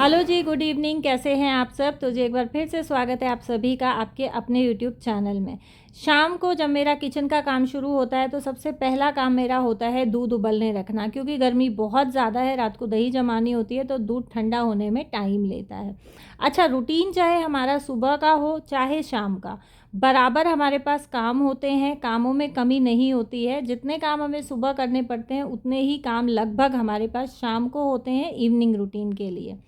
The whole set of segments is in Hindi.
हेलो जी, गुड इवनिंग। कैसे हैं आप सब? तो जी एक बार फिर से स्वागत है आप सभी का आपके अपने यूट्यूब चैनल में। शाम को जब मेरा किचन का काम शुरू होता है तो सबसे पहला काम मेरा होता है दूध उबलने रखना, क्योंकि गर्मी बहुत ज़्यादा है। रात को दही जमानी होती है तो दूध ठंडा होने में टाइम लेता है। अच्छा, रूटीन चाहे हमारा सुबह का हो चाहे शाम का, बराबर हमारे पास काम होते हैं, कामों में कमी नहीं होती है। जितने काम हमें सुबह करने पड़ते हैं उतने ही काम लगभग हमारे पास शाम को होते हैं इवनिंग रूटीन के लिए।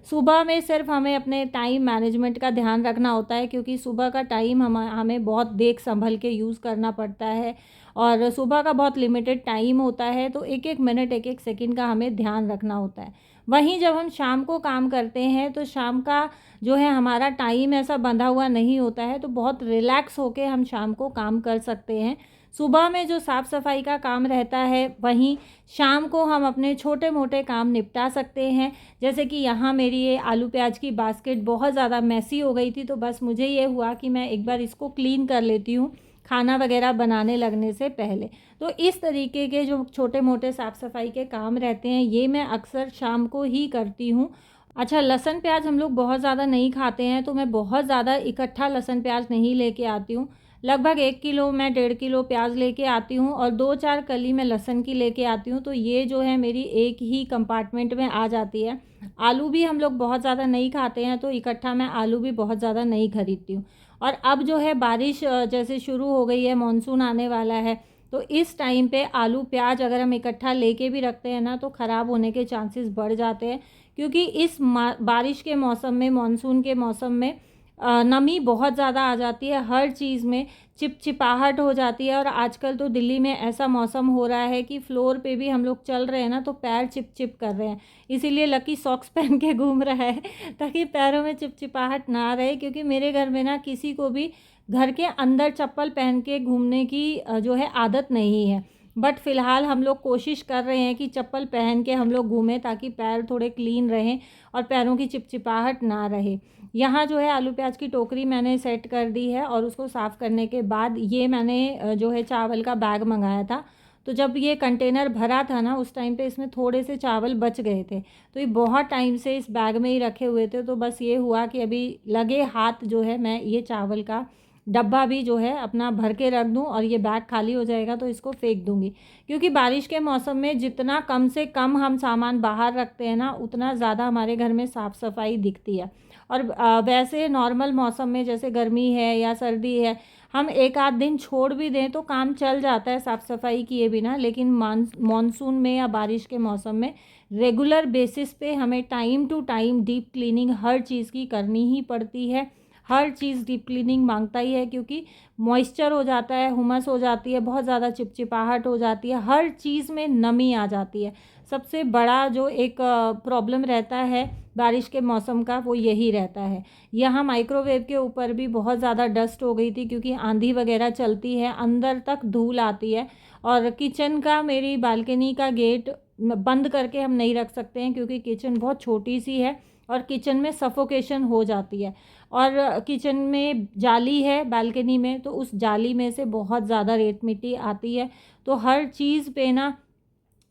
सुबह में सिर्फ हमें अपने टाइम मैनेजमेंट का ध्यान रखना होता है, क्योंकि सुबह का टाइम हमें बहुत देख संभल के यूज़ करना पड़ता है और सुबह का बहुत लिमिटेड टाइम होता है, तो एक एक मिनट एक एक सेकंड का हमें ध्यान रखना होता है। वहीं जब हम शाम को काम करते हैं तो शाम का जो है हमारा टाइम ऐसा बंधा हुआ नहीं होता है, तो बहुत रिलैक्स होके हम शाम को काम कर सकते हैं। सुबह में जो साफ़ सफाई का काम रहता है, वहीं शाम को हम अपने छोटे मोटे काम निपटा सकते हैं। जैसे कि यहाँ मेरी ये आलू प्याज की बास्केट बहुत ज़्यादा मैसी हो गई थी, तो बस मुझे ये हुआ कि मैं एक बार इसको क्लीन कर लेती हूँ खाना वगैरह बनाने लगने से पहले। तो इस तरीके के जो छोटे मोटे साफ़ सफाई के काम रहते हैं, ये मैं अक्सर शाम को ही करती हूँ। अच्छा, लहसुन प्याज हम लोग बहुत ज़्यादा नहीं खाते हैं, तो मैं बहुत ज़्यादा इकट्ठा लहसुन प्याज नहीं लेके आती हूँ। लगभग 1 किलो मैं 1.5 किलो प्याज लेके आती हूँ और 2-4 कली मैं लहसुन की लेके आती हूँ, तो ये जो है मेरी एक ही कंपार्टमेंट में आ जाती है। आलू भी हम लोग बहुत ज़्यादा नहीं खाते हैं, तो इकट्ठा मैं आलू भी बहुत ज़्यादा नहीं खरीदती हूँ। और अब जो है बारिश जैसे शुरू हो गई है, मानसून आने वाला है, तो इस टाइम पे आलू प्याज अगर हम इकट्ठा लेके भी रखते हैं ना, तो ख़राब होने के चांसेस बढ़ जाते हैं, क्योंकि इस बारिश के मौसम में, मानसून के मौसम में नमी बहुत ज़्यादा आ जाती है। हर चीज़ में चिपचिपाहट हो जाती है और आजकल तो दिल्ली में ऐसा मौसम हो रहा है कि फ्लोर पे भी हम लोग चल रहे हैं ना, तो पैर चिप-चिप कर रहे हैं। इसीलिए लकी सॉक्स पहन के घूम रहा है ताकि पैरों में चिपचिपाहट ना रहे, क्योंकि मेरे घर में ना किसी को भी घर के अंदर चप्पल पहन के घूमने की जो है आदत नहीं है। बट फ़िलहाल हम लोग कोशिश कर रहे हैं कि चप्पल पहन के हम लोग घूमें, ताकि पैर थोड़े क्लीन रहें और पैरों की चिपचिपाहट ना रहे। यहाँ जो है आलू प्याज की टोकरी मैंने सेट कर दी है और उसको साफ़ करने के बाद ये मैंने जो है चावल का बैग मंगाया था। तो जब ये कंटेनर भरा था ना, उस टाइम पे इसमें थोड़े से चावल बच गए थे, तो ये बहुत टाइम से इस बैग में ही रखे हुए थे। तो बस ये हुआ कि अभी लगे हाथ जो है मैं ये चावल का डब्बा भी जो है अपना भर के रख दूं और ये बैग खाली हो जाएगा तो इसको फेंक दूंगी, क्योंकि बारिश के मौसम में जितना कम से कम हम सामान बाहर रखते हैं ना, उतना ज़्यादा हमारे घर में साफ़ सफाई दिखती है। और वैसे नॉर्मल मौसम में जैसे गर्मी है या सर्दी है, हम एक आध दिन छोड़ भी दें तो काम चल जाता है साफ़ सफाई किए बिना, लेकिन मानसून में या बारिश के मौसम में रेगुलर बेसिस पे हमें time to time deep cleaning हर चीज़ की करनी ही पड़ती है। हर चीज़ डीप क्लीनिंग मांगता ही है, क्योंकि मॉइस्चर हो जाता है, हुमस हो जाती है, बहुत ज़्यादा चिपचिपाहट हो जाती है, हर चीज़ में नमी आ जाती है। सबसे बड़ा जो एक प्रॉब्लम रहता है बारिश के मौसम का, वो यही रहता है। यहाँ माइक्रोवेव के ऊपर भी बहुत ज़्यादा डस्ट हो गई थी, क्योंकि आंधी वगैरह चलती है, अंदर तक धूल आती है। और किचन का, मेरी बालकनी का गेट बंद करके हम नहीं रख सकते हैं, क्योंकि किचन बहुत छोटी सी है और किचन में सफोकेशन हो जाती है। और किचन में जाली है बालकनी में, तो उस जाली में से बहुत ज़्यादा रेत मिट्टी आती है। तो हर चीज़ पे ना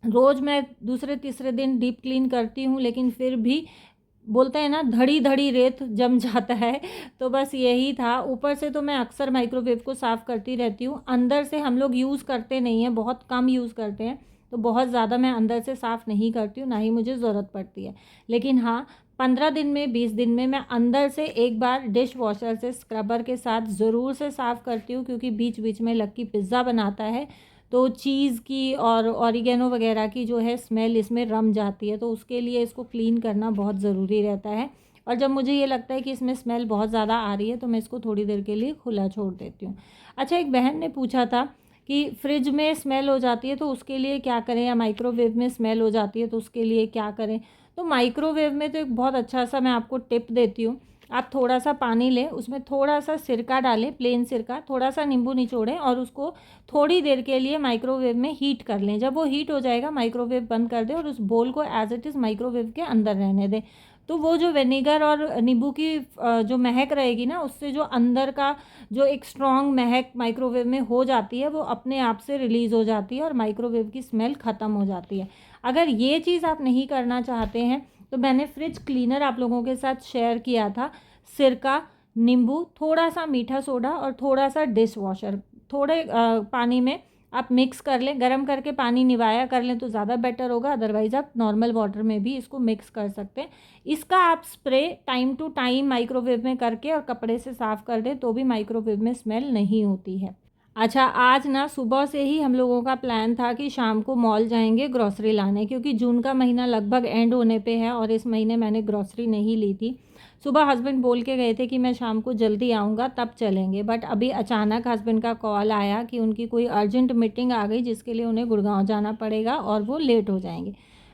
रोज़ मैं दूसरे तीसरे दिन डीप क्लीन करती हूँ, लेकिन फिर भी बोलते हैं ना, धड़ी धड़ी रेत जम जाता है। तो बस यही था। ऊपर से तो मैं अक्सर माइक्रोवेव को साफ़ करती रहती हूँ, अंदर से हम लोग यूज़ करते नहीं हैं, बहुत कम यूज़ करते हैं, तो बहुत ज़्यादा मैं अंदर से साफ़ नहीं करती हूँ, ना ही मुझे ज़रूरत पड़ती है। लेकिन हाँ, 15 दिन में 20 दिन में मैं अंदर से एक बार डिश वॉशर से स्क्रबर के साथ ज़रूर से साफ़ करती हूँ, क्योंकि बीच बीच में लक्की पिज़्ज़ा बनाता है, तो चीज़ की और ऑरिगेनो वगैरह की जो है स्मेल इसमें रम जाती है, तो उसके लिए इसको क्लीन करना बहुत ज़रूरी रहता है। और जब मुझे ये लगता है कि इसमें स्मेल बहुत ज़्यादा आ रही है, तो मैं इसको थोड़ी देर के लिए खुला छोड़ देती हूँ। अच्छा, एक बहन ने पूछा था कि फ्रिज में स्मेल हो जाती है तो उसके लिए क्या करें, या माइक्रोवेव में स्मेल हो जाती है तो उसके लिए क्या करें। तो माइक्रोवेव में तो एक बहुत अच्छा सा मैं आपको टिप देती हूँ। आप थोड़ा सा पानी लें, उसमें थोड़ा सा सिरका डालें, प्लेन सिरका, थोड़ा सा नींबू निचोड़ें और उसको थोड़ी देर के लिए माइक्रोवेव में हीट कर लें। जब वो हीट हो जाएगा, माइक्रोवेव बंद कर दें और उस बोल को एज इट इज़ माइक्रोवेव के अंदर रहने दें। तो वो जो विनेगर और नींबू की जो महक रहेगी ना, उससे जो अंदर का जो एक स्ट्रॉन्ग महक माइक्रोवेव में हो जाती है, वो अपने आप से रिलीज़ हो जाती है और माइक्रोवेव की स्मेल ख़त्म हो जाती है। अगर ये चीज़ आप नहीं करना चाहते हैं, तो मैंने फ्रिज क्लीनर आप लोगों के साथ शेयर किया था। सिरका, नींबू, थोड़ा सा मीठा सोडा और थोड़ा सा डिश वॉशर, थोड़े पानी में आप मिक्स कर लें, गरम करके पानी निवाया कर लें तो ज़्यादा बेटर होगा, अदरवाइज़ आप नॉर्मल वाटर में भी इसको मिक्स कर सकते हैं। इसका आप spray time to time microwave में करके और कपड़े से साफ़ कर दें तो भी माइक्रोवेव में स्मेल नहीं होती है। अच्छा, आज ना सुबह से ही हम लोगों का प्लान था कि शाम को मॉल जाएंगे ग्रॉसरी लाने, क्योंकि जून का महीना लगभग एंड होने पे है और इस महीने मैंने ग्रॉसरी नहीं ली थी। सुबह हस्बैंड बोल के गए थे कि मैं शाम को जल्दी आऊँगा तब चलेंगे, बट अभी अचानक हस्बैंड का कॉल आया कि उनकी कोई अर्जेंट मीटिंग आ गई जिसके लिए उन्हें गुड़गांव जाना पड़ेगा और वो लेट हो जाएंगे।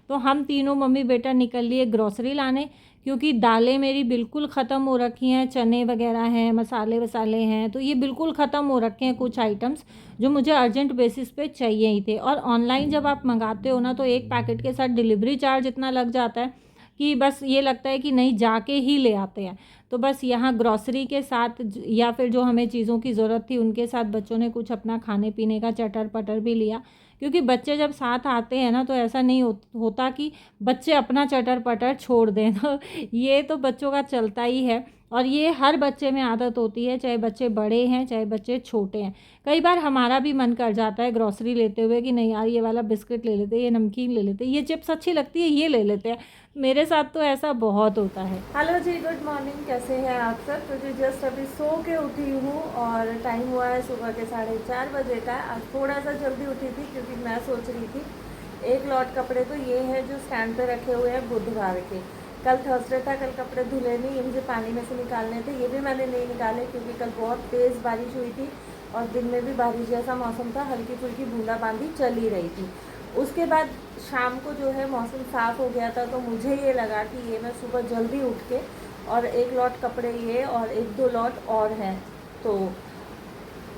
तो हम तीनों मम्मी बेटा निकल लिए ग्रॉसरी लाने, क्योंकि दालें मेरी बिल्कुल ख़त्म हो रखी हैं, चने वगैरह हैं, मसाले वसाले हैं, तो ये बिल्कुल ख़त्म हो रखे हैं कुछ आइटम्स जो मुझे अर्जेंट बेसिस पे चाहिए ही थे। और ऑनलाइन जब आप मंगाते हो ना तो एक पैकेट के साथ डिलीवरी चार्ज इतना लग जाता है कि बस ये लगता है कि नहीं जाके ही ले आते हैं। तो बस यहाँ ग्रॉसरी के साथ या फिर जो हमें चीज़ों की ज़रूरत थी उनके साथ बच्चों ने कुछ अपना खाने पीने का चटर पटर भी लिया, क्योंकि बच्चे जब साथ आते हैं ना तो ऐसा नहीं होता कि बच्चे अपना चटर पटर छोड़ दें। तो ये तो बच्चों का चलता ही है और ये हर बच्चे में आदत होती है, चाहे बच्चे बड़े हैं चाहे बच्चे छोटे हैं। कई बार हमारा भी मन कर जाता है ग्रॉसरी लेते हुए कि नहीं यार ये वाला बिस्किट ले लेते हैं, ये नमकीन ले लेते हैं, ये चिप्स अच्छी लगती है ये ले लेते हैं। मेरे साथ तो ऐसा बहुत होता है। हेलो जी, गुड मॉर्निंग, कैसे हैं आप सब। तो जी जस्ट अभी सो के उठी हूँ और टाइम हुआ है सुबह के 4:30 बजे का। आज थोड़ा सा जल्दी उठी थी क्योंकि मैं सोच रही थी एक लॉट कपड़े तो ये है जो स्टैंड पे रखे हुए हैं बुधवार के। कल थर्सडे था, कल कपड़े धुले नहीं, ये मुझे पानी में से निकालने थे, ये भी मैंने नहीं निकाले क्योंकि कल बहुत तेज़ बारिश हुई थी और दिन में भी बारिश जैसा मौसम था, हल्की फुल्की बूंदाबांदी चल ही रही थी। उसके बाद शाम को जो है मौसम साफ़ हो गया था तो मुझे ये लगा कि ये मैं सुबह जल्दी उठ के और एक लॉट कपड़े ये और एक दो लॉट और हैं तो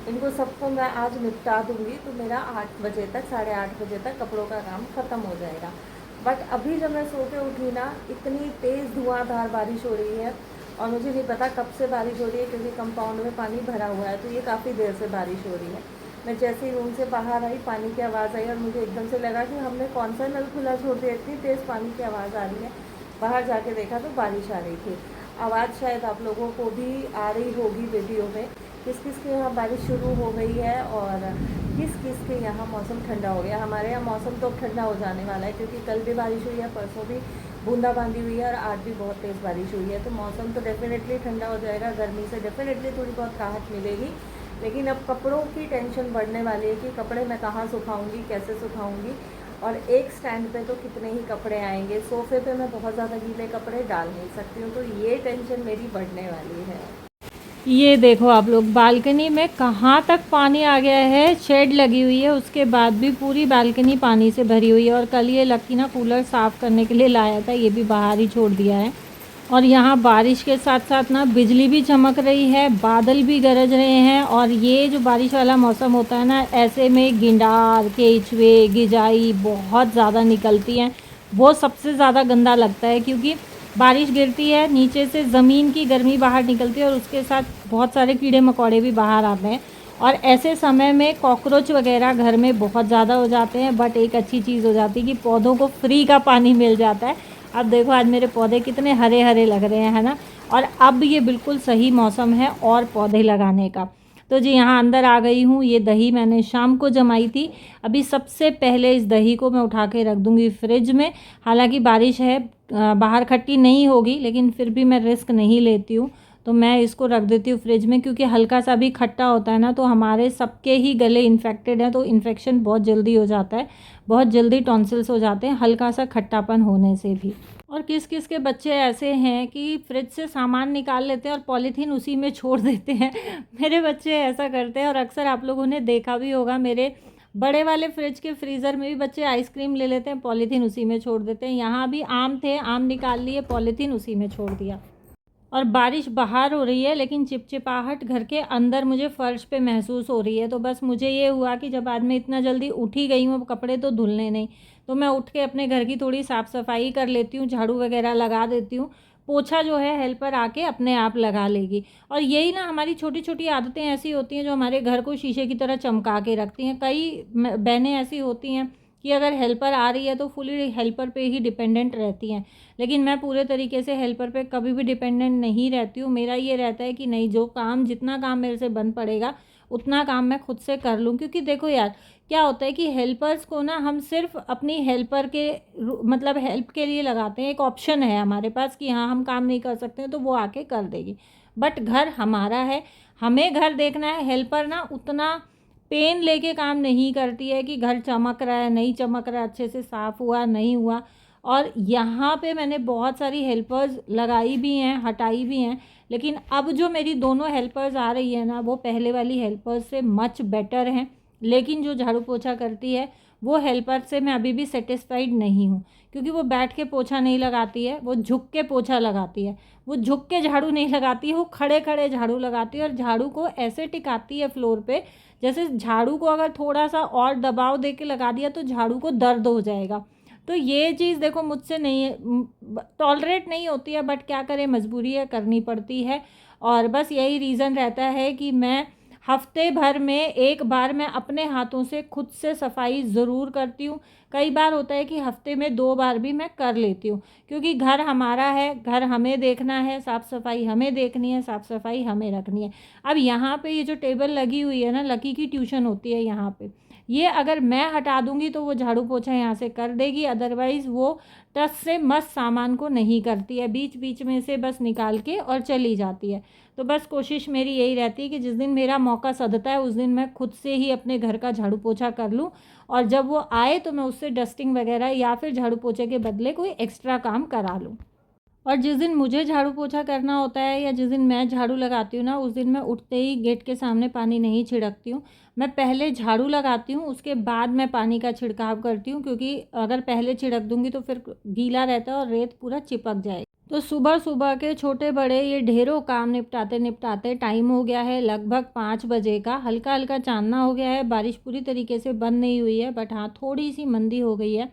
इनको सबको मैं आज निपटा दूँगी, तो मेरा 8 बजे तक 8:30 बजे तक कपड़ों का काम ख़त्म हो जाएगा। बट अभी जब मैं सो के उठी ना, इतनी तेज़ धुआंधार बारिश हो रही है और मुझे नहीं पता कब से बारिश हो रही है क्योंकि कंपाउंड में पानी भरा हुआ है, तो ये काफ़ी देर से बारिश हो रही है। मैं जैसे ही रूम से बाहर आई पानी की आवाज़ आई और मुझे एकदम से लगा कि हमने कौन सा नल खुला छोड़ दिया, इतनी तेज़ पानी की आवाज़ आ रही है। बाहर जाके देखा तो बारिश आ रही थी। आवाज़ शायद आप लोगों को भी आ रही होगी वीडियो में, किस किस के यहाँ बारिश शुरू हो गई है और किस किस के यहाँ मौसम ठंडा हो गया। हमारे यहाँ मौसम तो ठंडा हो जाने वाला है क्योंकि कल भी बारिश हुई है, परसों भी बूंदाबांदी हुई है और आज भी बहुत तेज़ बारिश हुई है, तो मौसम तो डेफिनेटली ठंडा हो जाएगा। गर्मी से डेफिनेटली थोड़ी बहुत राहत मिलेगी, लेकिन अब कपड़ों की टेंशन बढ़ने वाली है कि कपड़े मैं कहाँ सुखाऊंगी, कैसे सुखाऊंगी। और एक स्टैंड पे तो कितने ही कपड़े आएंगे, सोफ़े पे मैं बहुत ज़्यादा गीले कपड़े डाल नहीं सकती हूँ, तो ये टेंशन मेरी बढ़ने वाली है। ये देखो आप लोग, बालकनी में कहाँ तक पानी आ गया है। शेड लगी हुई है उसके बाद भी पूरी बालकनी पानी से भरी हुई है और कल ये लकी ना कूलर साफ़ करने के लिए लाया था, ये भी बाहर ही छोड़ दिया है। और यहाँ बारिश के साथ साथ ना बिजली भी चमक रही है, बादल भी गरज रहे हैं और ये जो बारिश वाला मौसम होता है ना, ऐसे में गिंडार, केचुए, गिजाई बहुत ज़्यादा निकलती हैं। वो सबसे ज़्यादा गंदा लगता है क्योंकि बारिश गिरती है, नीचे से ज़मीन की गर्मी बाहर निकलती है और उसके साथ बहुत सारे कीड़े मकोड़े भी बाहर आते हैं और ऐसे समय में कॉकरोच वगैरह घर में बहुत ज़्यादा हो जाते हैं। बट एक अच्छी चीज़ हो जाती है कि पौधों को फ्री का पानी मिल जाता है। अब देखो आज मेरे पौधे कितने हरे हरे लग रहे हैं, है ना। और अब ये बिल्कुल सही मौसम है और पौधे लगाने का। तो जी यहाँ अंदर आ गई हूँ। ये दही मैंने शाम को जमाई थी। अभी सबसे पहले इस दही को मैं उठा के रख दूँगी फ्रिज में। हालांकि बारिश है, बाहर खट्टी नहीं होगी, लेकिन फिर भी मैं रिस्क नहीं लेती हूँ, तो मैं इसको रख देती हूँ फ्रिज में, क्योंकि हल्का सा भी खट्टा होता है ना तो हमारे सबके ही गले इन्फेक्टेड हैं, तो इन्फेक्शन बहुत जल्दी हो जाता है, बहुत जल्दी टॉन्सिल्स हो जाते हैं हल्का सा खट्टापन होने से भी। और किस किस के बच्चे ऐसे हैं कि फ्रिज से सामान निकाल लेते हैं और पॉलीथीन उसी में छोड़ देते हैं। मेरे बच्चे ऐसा करते हैं और अक्सर आप लोगों ने देखा भी होगा, मेरे बड़े वाले फ्रिज के फ्रीज़र में भी बच्चे आइसक्रीम ले लेते हैं, पॉलीथीन उसी में छोड़ देते हैं। यहाँ भी आम थे, आम निकाल लिए, पॉलीथीन उसी में छोड़ दिया। और बारिश बाहर हो रही है लेकिन चिपचिपाहट घर के अंदर मुझे फ़र्श पे महसूस हो रही है। तो बस मुझे ये हुआ कि जब आज मैं इतना जल्दी उठ ही गई हूँ, अब कपड़े तो धुलने नहीं, तो मैं उठ के अपने घर की थोड़ी साफ़ सफाई कर लेती हूँ, झाड़ू वगैरह लगा देती हूँ। पोछा जो है हेल्पर आके अपने आप लगा लेगी। और यही ना हमारी छोटी छोटी आदतें ऐसी होती हैं जो हमारे घर को शीशे की तरह चमका के रखती हैं। कई बहनें ऐसी होती हैं कि अगर हेल्पर आ रही है तो फुली हेल्पर पे ही डिपेंडेंट रहती हैं, लेकिन मैं पूरे तरीके से हेल्पर पे कभी भी डिपेंडेंट नहीं रहती हूँ। मेरा ये रहता है कि नहीं, जो काम जितना काम मेरे से बन पड़ेगा उतना काम मैं खुद से कर लूँ। क्योंकि देखो यार, क्या होता है कि हेल्पर्स को ना हम सिर्फ अपनी हेल्पर के मतलब हेल्प के लिए लगाते हैं, एक ऑप्शन है हमारे पास कि हाँ हम काम नहीं कर सकते हैं तो वो आके कर देगी, बट घर हमारा है, हमें घर देखना है। हेल्पर ना उतना पेन लेके काम नहीं करती है कि घर चमक रहा है नहीं चमक रहा है, अच्छे से साफ़ हुआ नहीं हुआ। और यहाँ पे मैंने बहुत सारी हेल्पर्स लगाई भी हैं, हटाई भी हैं, लेकिन अब जो मेरी दोनों हेल्पर्स आ रही है ना, वो पहले वाली हेल्पर्स से मच बेटर हैं। लेकिन जो झाड़ू पोछा करती है वो हेल्पर से मैं अभी भी सेटिस्फाइड नहीं हूँ, क्योंकि वो बैठ के पोछा नहीं लगाती है, वो झुक के पोछा लगाती है। वो झुक के झाड़ू नहीं लगाती है, वो खड़े खड़े झाड़ू लगाती है, और झाड़ू को ऐसे टिकाती है फ्लोर पे जैसे झाड़ू को अगर थोड़ा सा और दबाव दे के लगा दिया तो झाड़ू को दर्द हो जाएगा। तो ये चीज़ देखो मुझसे नहीं टॉलरेट नहीं होती है, बट क्या करें, मजबूरी है, करनी पड़ती है। और बस यही रीज़न रहता है कि मैं हफ्ते भर में एक बार मैं अपने हाथों से खुद से सफाई ज़रूर करती हूँ। कई बार होता है कि हफ्ते में 2 बार भी मैं कर लेती हूँ, क्योंकि घर हमारा है, घर हमें देखना है, साफ़ सफाई हमें देखनी है, साफ़ सफाई हमें रखनी है। अब यहाँ पे ये जो टेबल लगी हुई है ना, लकी की ट्यूशन होती है यहाँ पे, ये अगर मैं हटा दूँगी तो वो झाड़ू पोछा यहाँ से कर देगी, अदरवाइज़ वो टस से मस सामान को नहीं करती है, बीच बीच में से बस निकाल के और चली जाती है। तो बस कोशिश मेरी यही रहती है कि जिस दिन मेरा मौका सधता है उस दिन मैं खुद से ही अपने घर का झाड़ू पोछा कर लूँ, और जब वो आए तो मैं उससे डस्टिंग वगैरह या फिर झाड़ू पोछे के बदले कोई एक्स्ट्रा काम करा लूँ। और जिस दिन मुझे झाड़ू पोछा करना होता है या जिस दिन मैं झाड़ू लगाती हूँ ना, उस दिन मैं उठते ही गेट के सामने पानी नहीं छिड़कती हूँ। मैं पहले झाड़ू लगाती हूँ, उसके बाद मैं पानी का छिड़काव करती हूँ, क्योंकि अगर पहले छिड़क दूँगी तो फिर गीला रहता है और रेत पूरा चिपक जाएगी। तो सुबह सुबह के छोटे बड़े ये ढेरों काम निपटाते निपटाते टाइम हो गया है लगभग 5 बजे का। हल्का हल्का चांदना हो गया है, बारिश पूरी तरीके से बंद नहीं हुई है, बट हाँ थोड़ी सी मंदी हो गई है।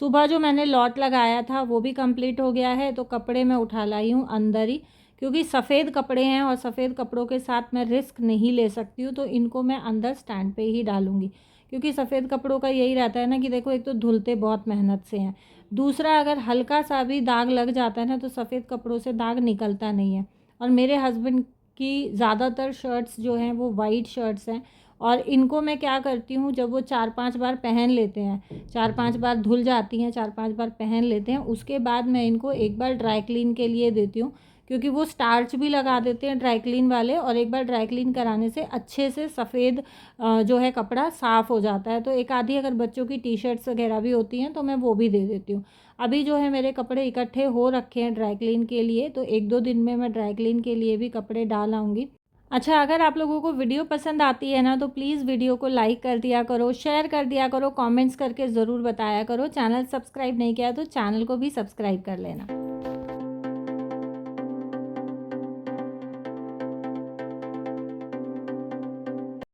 सुबह जो मैंने लॉट लगाया था वो भी कंप्लीट हो गया है, तो कपड़े मैं उठा लाई हूँ अंदर ही, क्योंकि सफ़ेद कपड़े हैं और सफ़ेद कपड़ों के साथ मैं रिस्क नहीं ले सकती हूँ, तो इनको मैं अंदर स्टैंड पे ही डालूँगी। क्योंकि सफ़ेद कपड़ों का यही रहता है ना कि देखो, एक तो धुलते बहुत मेहनत से हैं, दूसरा अगर हल्का सा भी दाग लग जाता है ना तो सफ़ेद कपड़ों से दाग निकलता नहीं है। और मेरे हस्बैंड की ज़्यादातर शर्ट्स जो हैं वो वाइट शर्ट्स हैं, और इनको मैं क्या करती हूँ, जब वो 4-5 बार पहन लेते हैं, 4-5 बार धुल जाती हैं, 4-5 बार पहन लेते हैं, उसके बाद मैं इनको एक बार ड्राई क्लीन के लिए देती हूँ, क्योंकि वो स्टार्च भी लगा देते हैं ड्राई क्लीन वाले, और एक बार ड्राई क्लीन कराने से अच्छे से सफ़ेद जो है कपड़ा साफ़ हो जाता है। तो एक आधी अगर बच्चों की टी शर्ट्स वगैरह भी होती हैं तो मैं वो भी दे देती हूँ। अभी जो है मेरे कपड़े इकट्ठे हो रखे हैं ड्राई क्लीन के लिए, तो 1-2 दिन में मैं ड्राई क्लीन के लिए भी कपड़े डाल आऊँगी। अच्छा, अगर आप लोगों को वीडियो पसंद आती है ना, तो प्लीज़ वीडियो को लाइक कर दिया करो, शेयर कर दिया करो, कमेंट्स करके ज़रूर बताया करो। चैनल सब्सक्राइब नहीं किया तो चैनल को भी सब्सक्राइब कर लेना।